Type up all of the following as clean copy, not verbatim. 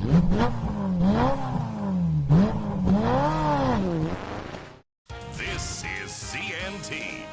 This is CNT.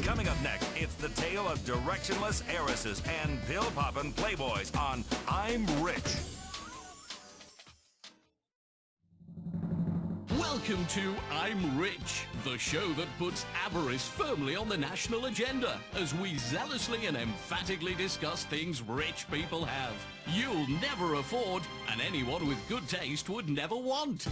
Coming up next, it's the tale of directionless heiresses and pill-poppin' playboys on I'm Rich. Welcome to I'm Rich, the show that puts avarice firmly on the national agenda as we zealously and emphatically discuss things rich people have. You'll never afford, and anyone with good taste would never want.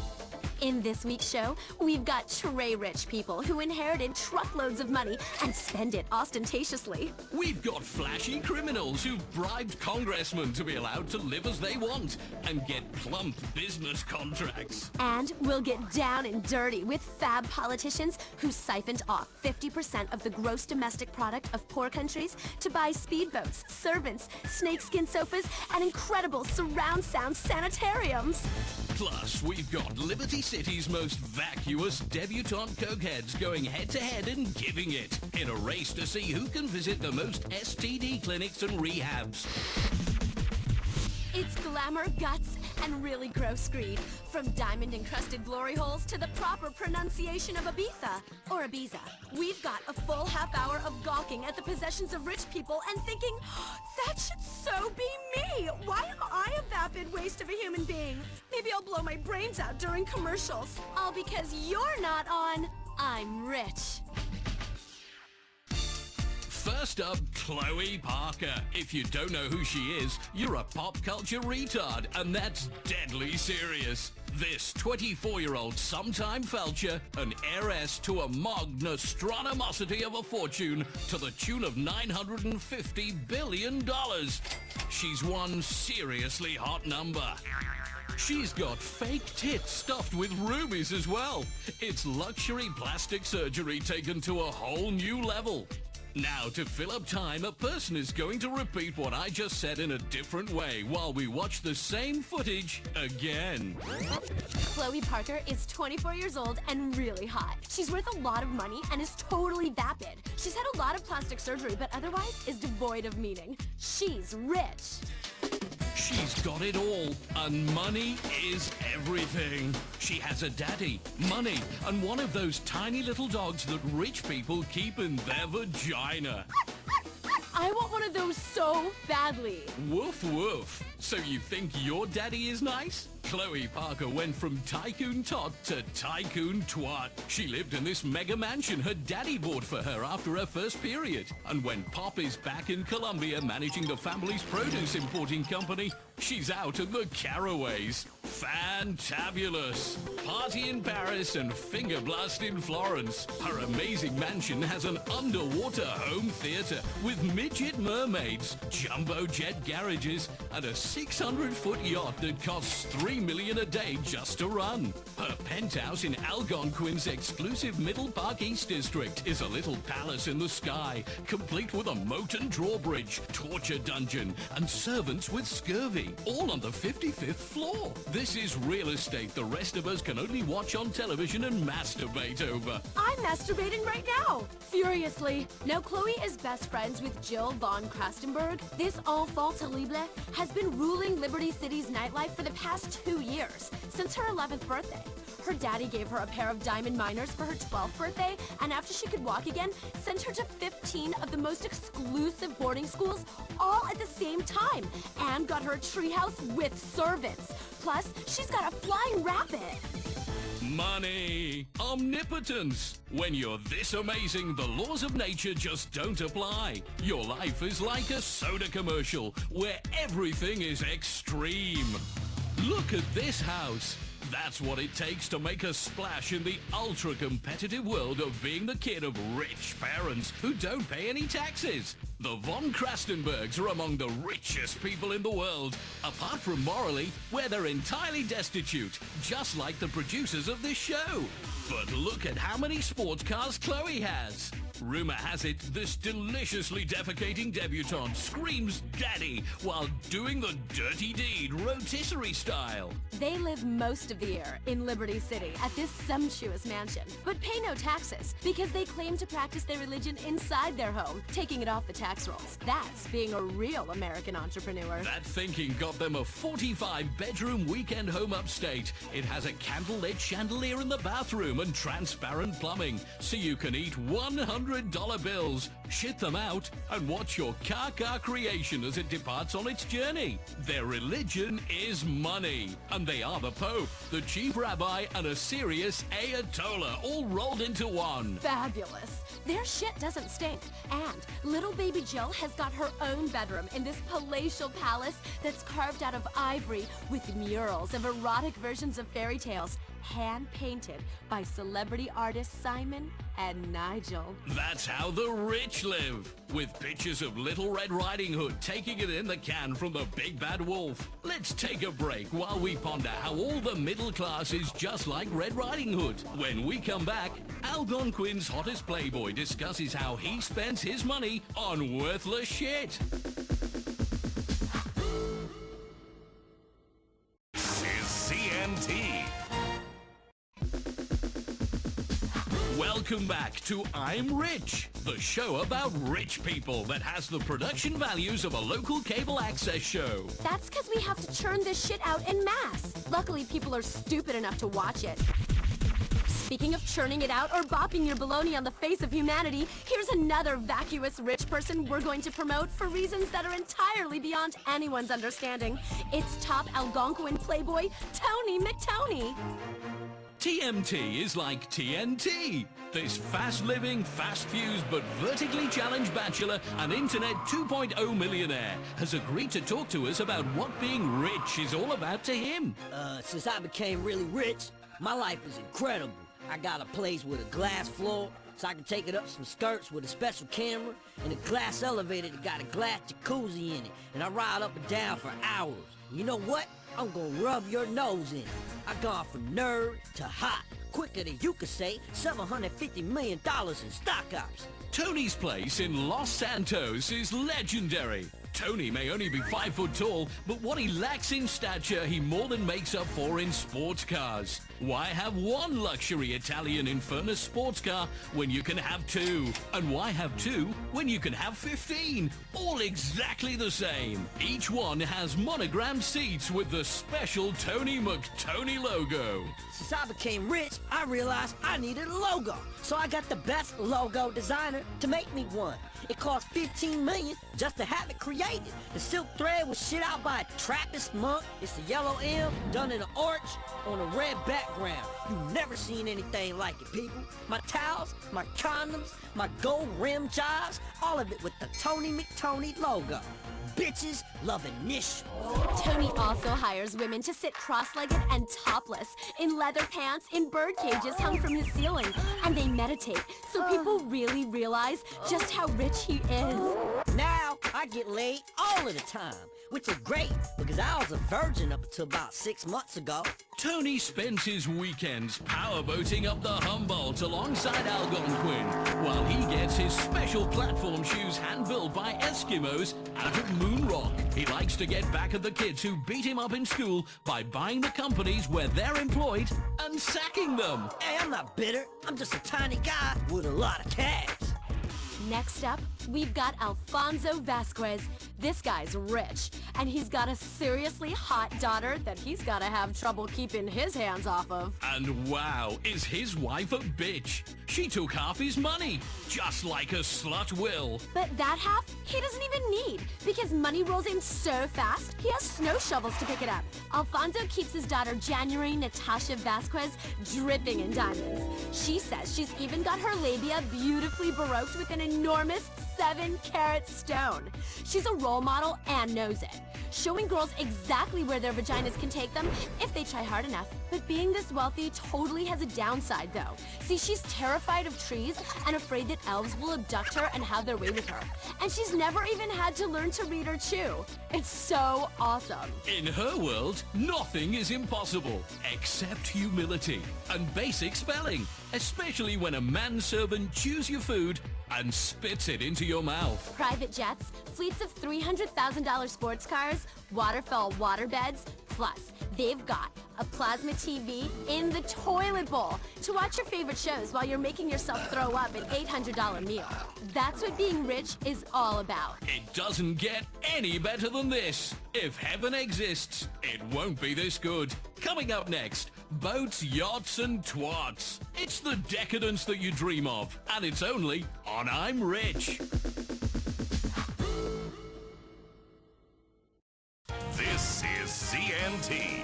In this week's show, we've got tray rich people who inherited truckloads of money and spend it ostentatiously. We've got flashy criminals who've bribed congressmen to be allowed to live as they want and get plump business contracts. And we'll get down and dirty with fab politicians who siphoned off 50% of the gross domestic product of poor countries to buy speedboats, servants, snakeskin sofas, and incredible surround sound sanitariums. Plus, we've got Liberty City's most vacuous debutante cokeheads going head-to-head and giving it in a race to see who can visit the most STD clinics and rehabs. It's glamour, guts, and really gross greed. From diamond-encrusted glory holes to the proper pronunciation of Ibiza, or Ibiza. We've got a full half hour of gawking at the possessions of rich people and thinking, that should so be me! Why am I a vapid waste of a human being? Maybe I'll blow my brains out during commercials. All because you're not on I'm Rich. First up, Chloe Parker. If you don't know who she is, you're a pop culture retard, and that's deadly serious. This 24-year-old sometime felcher, an heiress to a magnostronomosity of a fortune to the tune of $950 billion. She's one seriously hot number. She's got fake tits stuffed with rubies as well. It's luxury plastic surgery taken to a whole new level. Now, to fill up time, a person is going to repeat what I just said in a different way while we watch the same footage again. Chloe Parker is 24 years old and really hot. She's worth a lot of money and is totally vapid. She's had a lot of plastic surgery, but otherwise is devoid of meaning. She's rich. She's got it all, and money is everything. She has a daddy, money, and one of those tiny little dogs that rich people keep in their vagina. I want one of those so badly. Woof woof. So you think your daddy is nice? Chloe Parker went from tycoon tot to tycoon twat. She lived in this mega mansion her daddy bought for her after her first period. And when Pop is back in Colombia managing the family's produce importing company, she's out at the Caraways. Fantabulous. Party in Paris and finger blast in Florence. Her amazing mansion has an underwater home theater with midget mermaids, jumbo jet garages, and a 600-foot yacht that costs $3 million a day just to run. Her penthouse in Algonquin's exclusive Middle Park East District is a little palace in the sky, complete with a moat and drawbridge, torture dungeon, and servants with scurvy, all on the 55th floor. This is real estate the rest of us can only watch on television and masturbate over. I'm masturbating right now, furiously. Now, Chloe is best friends with Jill von Krastenberg. This enfant terrible has been ruling Liberty City's nightlife for the past 2 years, since her 11th birthday. Her daddy gave her a pair of diamond minors for her 12th birthday, and after she could walk again, sent her to 15 of the most exclusive boarding schools all at the same time, and got her a treehouse with servants. Plus, she's got a flying rabbit. Money. Omnipotence. When you're this amazing, the laws of nature just don't apply. Your life is like a soda commercial where everything is extreme. Look at this house. That's what it takes to make a splash in the ultra-competitive world of being the kid of rich parents who don't pay any taxes. The von Krastenbergs are among the richest people in the world, apart from morally, where they're entirely destitute, just like the producers of this show. But look at how many sports cars Chloe has. Rumor has it, this deliciously defecating debutante screams daddy while doing the dirty deed rotisserie style. They live most of the year in Liberty City at this sumptuous mansion, but pay no taxes because they claim to practice their religion inside their home, taking it off the tax tax rolls. That's being a real American entrepreneur. That thinking got them a 45-bedroom weekend home upstate. It has a candlelit chandelier in the bathroom and transparent plumbing, so you can eat $100 bills, shit them out, and watch your car creation as it departs on its journey. Their religion is money, and they are the Pope, the chief rabbi, and a serious Ayatollah, all rolled into one. Fabulous. Their shit doesn't stink. And little baby Jill has got her own bedroom in this palatial palace that's carved out of ivory with murals of erotic versions of fairy tales, hand-painted by celebrity artists Simon and Nigel. That's how the rich live, with pictures of Little Red Riding Hood taking it in the can from the Big Bad Wolf. Let's take a break while we ponder how all the middle class is just like Red Riding Hood. When we come back, Algonquin's hottest playboy discusses how he spends his money on worthless shit. This is CNT. Welcome back to I'm Rich, the show about rich people that has the production values of a local cable access show. That's because we have to churn this shit out en masse. Luckily, people are stupid enough to watch it. Speaking of churning it out or bopping your baloney on the face of humanity, here's another vacuous rich person we're going to promote for reasons that are entirely beyond anyone's understanding. It's top Algonquin playboy, Tony McTony. TMT is like TNT. This fast-living, fast-fused, but vertically challenged bachelor and Internet 2.0 millionaire has agreed to talk to us about what being rich is all about to him. Since I became really rich, my life is incredible. I got a place with a glass floor, so I can take it up some skirts with a special camera, and a glass elevator that got a glass jacuzzi in it, and I ride up and down for hours. You know what? I'm gonna rub your nose in it. I gone from nerd to hot, quicker than you could say $750 million in stock ops. Tony's place in Los Santos is legendary. Tony may only be 5 foot tall, but what he lacks in stature, he more than makes up for in sports cars. Why have one luxury Italian Infernus sports car when you can have two? And why have two when you can have 15? All exactly the same. Each one has monogrammed seats with the special Tony McTony logo. Since I became rich, I realized I needed a logo. So I got the best logo designer to make me one. It cost $15 million just to have it created. The silk thread was shit out by a Trappist monk. It's a yellow M done in an arch on a red background. You've never seen anything like it, people. My towels, my condoms, my gold rim jobs, all of it with the Tony McTony logo. Bitches loving niche. Tony also hires women to sit cross-legged and topless in leather pants in bird cages hung from his ceiling, and they meditate so people really realize just how rich he is. Now I get laid all of the time, which is great because I was a virgin up until about 6 months ago. Tony spends his weekends powerboating up the Humboldt alongside Algonquin, while he gets his special platform shoes hand-built by Eskimos out of Moon Rock. He likes to get back at the kids who beat him up in school by buying the companies where they're employed and sacking them. Hey, I'm not bitter. I'm just a tiny guy with a lot of cash. Next up, we've got Alfonso Vasquez. This guy's rich, and he's got a seriously hot daughter that he's gotta have trouble keeping his hands off of. And wow, is his wife a bitch? She took half his money, just like a slut will. But that half, he doesn't even need, because money rolls in so fast, he has snow shovels to pick it up. Alfonso keeps his daughter January Natasha Vasquez dripping in diamonds. She says she's even got her labia beautifully baroqued with an enormous 7-carat stone. She's a role model and knows it, showing girls exactly where their vaginas can take them if they try hard enough. But being this wealthy totally has a downside, though. See, she's terrified of trees and afraid that elves will abduct her and have their way with her. And she's never even had to learn to read or chew. It's so awesome. In her world, nothing is impossible, except humility and basic spelling, especially when a manservant chews your food and spits it into your mouth. Private jets, fleets of $300,000 sports cars, waterfall waterbeds, plus they've got a plasma TV in the toilet bowl to watch your favorite shows while you're making yourself throw up an $800 meal. That's what being rich is all about. It doesn't get any better than this. If heaven exists, it won't be this good. Coming up next, boats, yachts, and twats. It's the decadence that you dream of, and it's only on I'm Rich. This is CNT.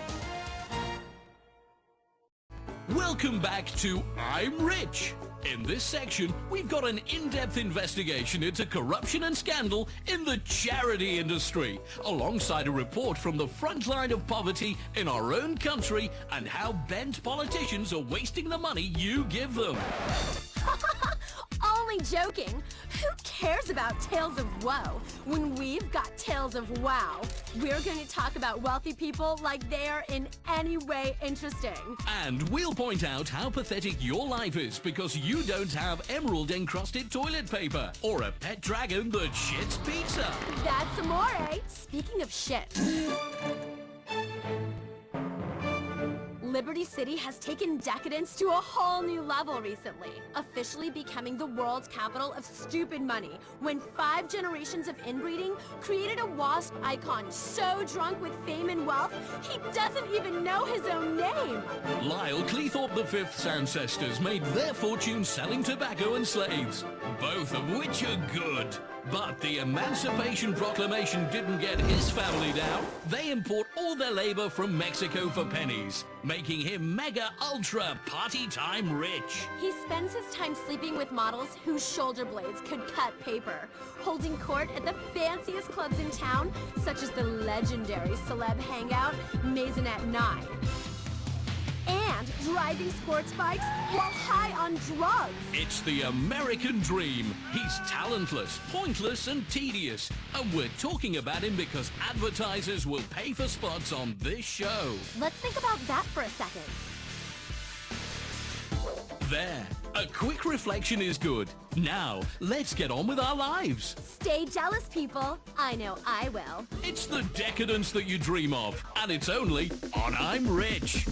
Welcome back to I'm Rich. In this section, we've got an in-depth investigation into corruption and scandal in the charity industry, alongside a report from the front line of poverty in our own country and how bent politicians are wasting the money you give them. Only joking. Who cares about tales of woe when we've got tales of wow? We're going to talk about wealthy people like they are in any way interesting. And we'll point out how pathetic your life is because you don't have emerald-encrusted toilet paper or a pet dragon that shits pizza. That's amore. Speaking of shit. Liberty City has taken decadence to a whole new level recently, officially becoming the world's capital of stupid money when 5 generations of inbreeding created a wasp icon so drunk with fame and wealth, he doesn't even know his own name. Lyle Cleethorpe V's ancestors made their fortune selling tobacco and slaves, both of which are good. But the Emancipation Proclamation didn't get his family down. They import all their labor from Mexico for pennies, making him mega ultra party time rich. He spends his time sleeping with models whose shoulder blades could cut paper, holding court at the fanciest clubs in town, such as the legendary celeb hangout Maisonette 9. And driving sports bikes while high on drugs. It's the American dream. He's talentless, pointless, and tedious. And we're talking about him because advertisers will pay for spots on this show. Let's think about that for a second. There. A quick reflection is good. Now, let's get on with our lives. Stay jealous, people. I know I will. It's the decadence that you dream of. And it's only on I'm Rich.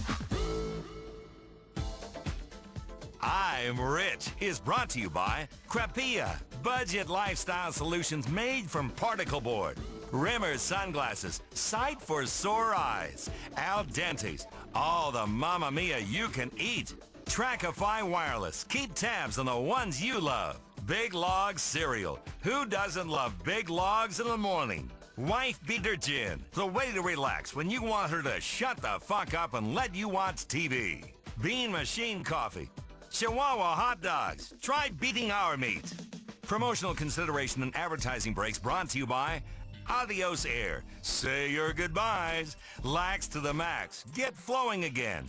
I'm Rich is brought to you by Crapia, budget lifestyle solutions made from particle board. Rimmer sunglasses, sight for sore eyes. Al Dente's, all the Mamma Mia you can eat. Trackify Wireless, keep tabs on the ones you love. Big Log Cereal, who doesn't love Big Logs in the morning? Wife Beater Gin, the way to relax when you want her to shut the fuck up and let you watch TV. Bean Machine Coffee. Chihuahua hot dogs. Try beating our meat. Promotional consideration and advertising breaks brought to you by Adios Air. Say your goodbyes. Lax to the max. Get flowing again.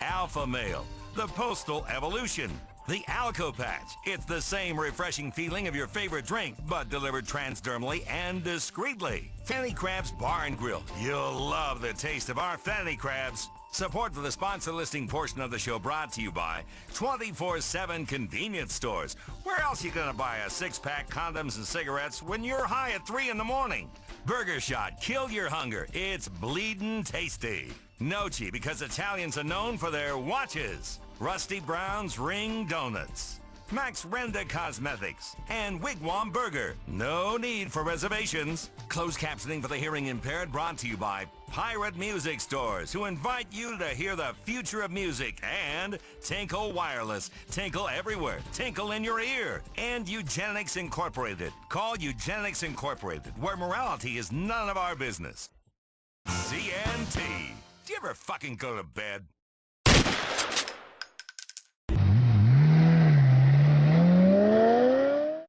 Alpha Male. The Postal Evolution. The Alco Patch. It's the same refreshing feeling of your favorite drink, but delivered transdermally and discreetly. Fanny Crabs Bar and Grill. You'll love the taste of our Fanny Crabs. Support for the sponsor listing portion of the show brought to you by 24/7 Convenience Stores. Where else you gonna buy a 6-pack condoms and cigarettes when you're high at 3 in the morning? Burger Shot, kill your hunger. It's bleedin' tasty. Noci, because Italians are known for their watches. Rusty Brown's Ring Donuts. Max Renda Cosmetics, and Wigwam Burger. No need for reservations. Closed captioning for the hearing impaired brought to you by Pirate Music Stores, who invite you to hear the future of music, and Tinkle Wireless. Tinkle everywhere. Tinkle in your ear. And Eugenics Incorporated. Call Eugenics Incorporated, where morality is none of our business. CNT. Do you ever fucking go to bed?